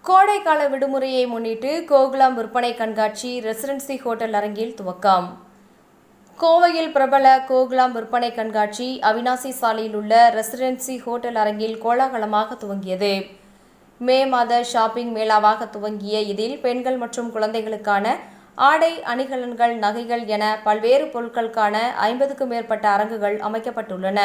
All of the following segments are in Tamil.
கோடைக்கால விடுமுறையை முன்னிட்டு கோகுலம் விற்பனை கண்காட்சி ரெசிடென்சி ஹோட்டல் அரங்கில் துவக்கம். கோவையில் பிரபல கோகுலம் விற்பனை கண்காட்சி அவினாசி சாலையில் உள்ள ரெசிடென்சி ஹோட்டல் அரங்கில் கோலாகலமாக துவங்கியது. மே மாத ஷாப்பிங் மேளாவாக துவங்கிய இதில் பெண்கள் மற்றும் குழந்தைகளுக்கான ஆடை, அணிகலன்கள், நகைகள் என பல்வேறு பொருட்களுக்கான 50க்கும் மேற்பட்ட அரங்குகள் அமைக்கப்பட்டுள்ளன.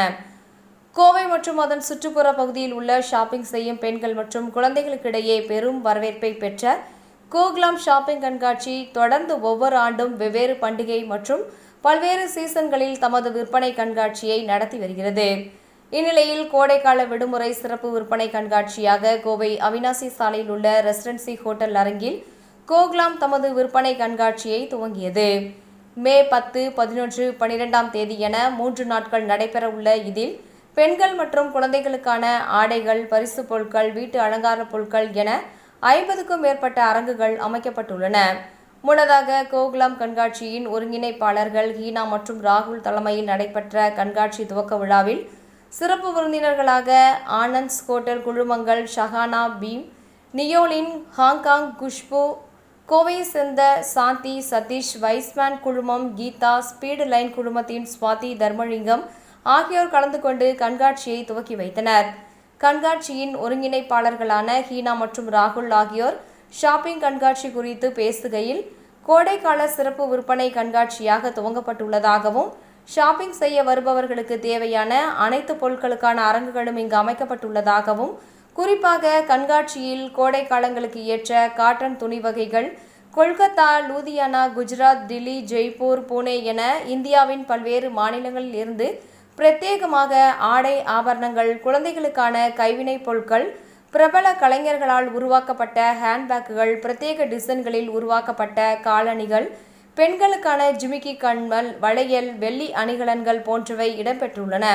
கோவை மற்றும் அதன் சுற்றுப்புற பகுதியில் உள்ள ஷாப்பிங் செய்யும் பெண்கள் மற்றும் குழந்தைகளுக்கிடையே பெரும் வரவேற்பை பெற்ற கோகுலம் ஷாப்பிங் கண்காட்சி தொடர்ந்து ஒவ்வொரு ஆண்டும் வெவ்வேறு பண்டிகை மற்றும் பல்வேறு சீசன்களில் தமது விற்பனை கண்காட்சியை நடத்தி வருகிறது. இந்நிலையில் கோடைக்கால விடுமுறை சிறப்பு விற்பனை கண்காட்சியாக கோவை அவினாசி சாலையில் உள்ள ரெசிடென்சி ஹோட்டல் அரங்கில் கோகுலம் தமது விற்பனை கண்காட்சியை துவங்கியது. மே 10, 11, 12ஆம் தேதி என 3 நாட்கள் நடைபெற உள்ள இதில் பெண்கள் மற்றும் குழந்தைகளுக்கான ஆடைகள், பரிசு பொருட்கள், வீட்டு அலங்கார பொருட்கள் என 50க்கும் மேற்பட்ட அரங்குகள் அமைக்கப்பட்டுள்ளன. முன்னதாக கோகுலம் கண்காட்சியின் ஒருங்கிணைப்பாளர்கள் ஹீனா மற்றும் ராகுல் தலைமையில் நடைபெற்ற கண்காட்சி துவக்க விழாவில் சிறப்பு விருந்தினர்களாக ஆனந்த்ஸ் ஹோட்டல் குழுமங்கள் ஷஹானா பீம், நியோலின், ஹாங்காங் குஷ்பு, கோவையை சேர்ந்த சாந்தி, சதீஷ், வைஸ்மேன் குழுமம் கீதா, ஸ்பீடு லைன் குழுமத்தின் சுவாதி தர்மலிங்கம் ஆகியோர் கலந்து கொண்டு கண்காட்சியை துவக்கி வைத்தனர். கண்காட்சியின் ஒருங்கிணைப்பாளர்களான ஹீனா மற்றும் ராகுல் ஆகியோர் ஷாப்பிங் கண்காட்சி குறித்து பேசுகையில், கோடைக்கால சிறப்பு விற்பனை கண்காட்சியாக துவங்கப்பட்டுள்ளதாகவும், ஷாப்பிங் செய்ய வருபவர்களுக்கு தேவையான அனைத்து பொருட்களுக்கான அரங்குகளும் இங்கு அமைக்கப்பட்டுள்ளதாகவும், குறிப்பாக கண்காட்சியில் கோடை காலங்களுக்கு ஏற்ற காட்டன் துணி வகைகள் கொல்கத்தா, லூதியானா, குஜராத், டில்லி, ஜெய்ப்பூர், புனே என இந்தியாவின் பல்வேறு மாநிலங்களில் இருந்து பிரத்யேகமாக ஆடை, ஆபரணங்கள், குழந்தைகளுக்கான கைவினைப் பொருட்கள், பிரபல கலைஞர்களால் உருவாக்கப்பட்ட ஹேண்ட்பேக்குகள், பிரத்யேக டிசைன்களில் உருவாக்கப்பட்ட காலணிகள், பெண்களுக்கான ஜிமிக்கி கண்மல், வளையல், வெள்ளி அணிகலன்கள் போன்றவை இடம்பெற்றுள்ளன.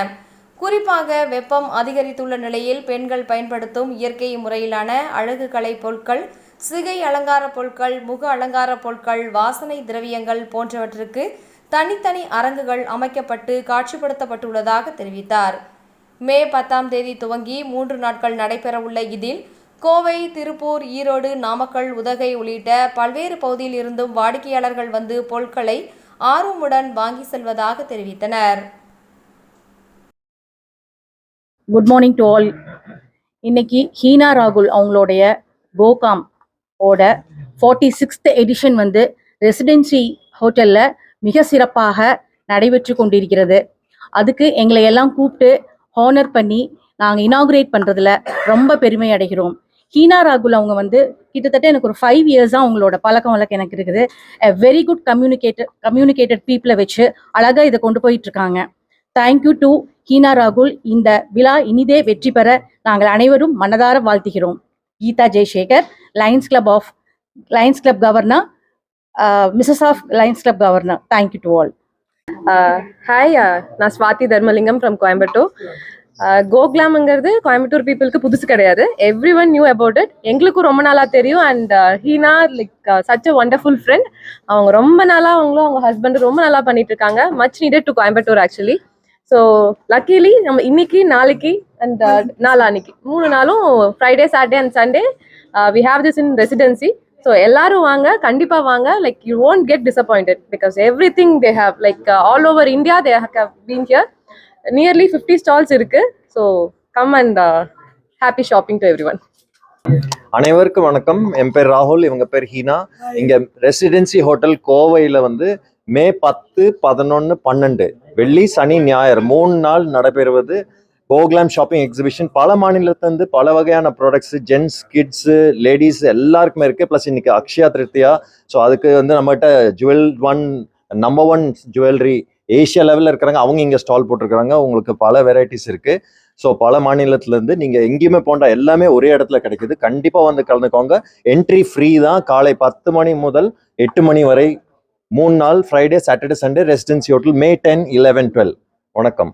குறிப்பாக வெப்பம் அதிகரித்துள்ள நிலையில் பெண்கள் பயன்படுத்தும் இயற்கை முறையிலான அழகு கலை பொருட்கள், சிகை அலங்கார பொருட்கள், முக அலங்கார பொருட்கள், வாசனை திரவியங்கள் போன்றவற்றுக்கு தனித்தனி அரங்குகள் அமைக்கப்பட்டு காட்சிப்படுத்தப்பட்டுள்ளதாக தெரிவித்தார். மே 10ஆம் தேதி துவங்கி 3 நாட்கள் நடைபெறவுள்ள இதில் கோவை, திருப்பூர், ஈரோடு, நாமக்கல், உதகை உள்ளிட்ட பல்வேறு பகுதியில் இருந்தும் வாடிக்கையாளர்கள் வந்து பொருட்களை ஆர்வமுடன் வாங்கி செல்வதாக தெரிவித்தனர். Good morning to all. இன்னைக்கு ஹீனா ராகுல் அவங்களுடைய கோகாம் ஓட 46th எடிஷன் வந்து ரெசிடென்சி ஹோட்டலில் மிக சிறப்பாக நடைபெற்று கொண்டிருக்கிறது. அதுக்கு எங்களை எல்லாம் கூப்பிட்டு ஹானர் பண்ணி நாங்கள் இனாகுரேட் பண்ணுறதுல ரொம்ப பெருமை அடைகிறோம். ஹீனா ராகுல் அவங்க வந்து கிட்டத்தட்ட எனக்கு ஒரு 5 இயர்ஸாக அவங்களோட பழக்கம் வழக்கம் எனக்கு இருக்குது. வெரி குட் கம்யூனிகேட்டட் பீப்புளை வச்சு அழகாக இதை கொண்டு போயிட்டு இருக்காங்க. தேங்க்யூ டு ஹீனா ராகுல். இந்த விழா இனிதே வெற்றி பெற நாங்கள் அனைவரும் மனதார வாழ்த்துகிறோம். Geetha Jaisekar, Lions Club governor, Mrs of Lions Club governor. Thank you to all. Hi, நான் ஸ்வாதி தர்மலிங்கம் ஃப்ரம் கோயம்புத்தூர். கோகுலம்ங்கிறது கோயம்புத்தூர் பீப்புளுக்கு புதுசு கிடையாது. Everyone knew about it. எங்களுக்கும் ரொம்ப நாளாக தெரியும். And Heena such a wonderful friend. அவங்க ரொம்ப நாளாக அவங்க ஹஸ்பண்ட் ரொம்ப நல்லா பண்ணிட்டு இருக்காங்க. Much needed to Coimbatore actually. So luckily நம்ம இன்னைக்கு, நாளைக்கு அண்ட் நாளான்னைக்கு 3 நாளும் Friday, Saturday and Sunday we have this in residency. So எல்லாரும் வாங்க, கண்டிப்பாக வாங்க. Like you won't get disappointed because everything they have, like all over India they have been here. Nearly 50 stalls இருக்கு. So come and happy shopping to everyone. அனைவருக்கும் வணக்கம். என் பேர் ராகுல், இவங்க பேர் ஹீனா. இங்க ரெசிடென்சி ஹோட்டல் கோவையில் வந்து மே 10, 11, 12 வெள்ளி, சனி, ஞாயிறு 3 நாள் நடைபெறுவது கோகுலம் ஷாப்பிங் எக்ஸிபிஷன். பல மாநிலத்திலிருந்து பல வகையான ப்ராடக்ட்ஸ், ஜென்ஸ், கிட்ஸு, லேடிஸ் எல்லாருக்குமே இருக்குது. ப்ளஸ் இன்னைக்கு அக்ஷயா திருத்தியா. ஸோ அதுக்கு வந்து நம்மகிட்ட நம்பர் ஒன் ஜுவல்லரி ஏஷியா லெவலில் இருக்கிறாங்க. அவங்க இங்கே ஸ்டால் போட்டிருக்கிறாங்க. உங்களுக்கு பல வெரைட்டிஸ் இருக்குது. ஸோ பல மாநிலத்திலேருந்து நீங்கள் எங்கேயுமே போண்டா எல்லாமே ஒரே இடத்துல கிடைக்குது. கண்டிப்பாக வந்து கலந்துக்கோங்க. என்ட்ரி ஃப்ரீ தான். காலை 10 மணி முதல் 8 மணி வரை 3 நாள், Friday, Saturday, Sunday, residency hotel, May 10, 11, 12. வணக்கம்.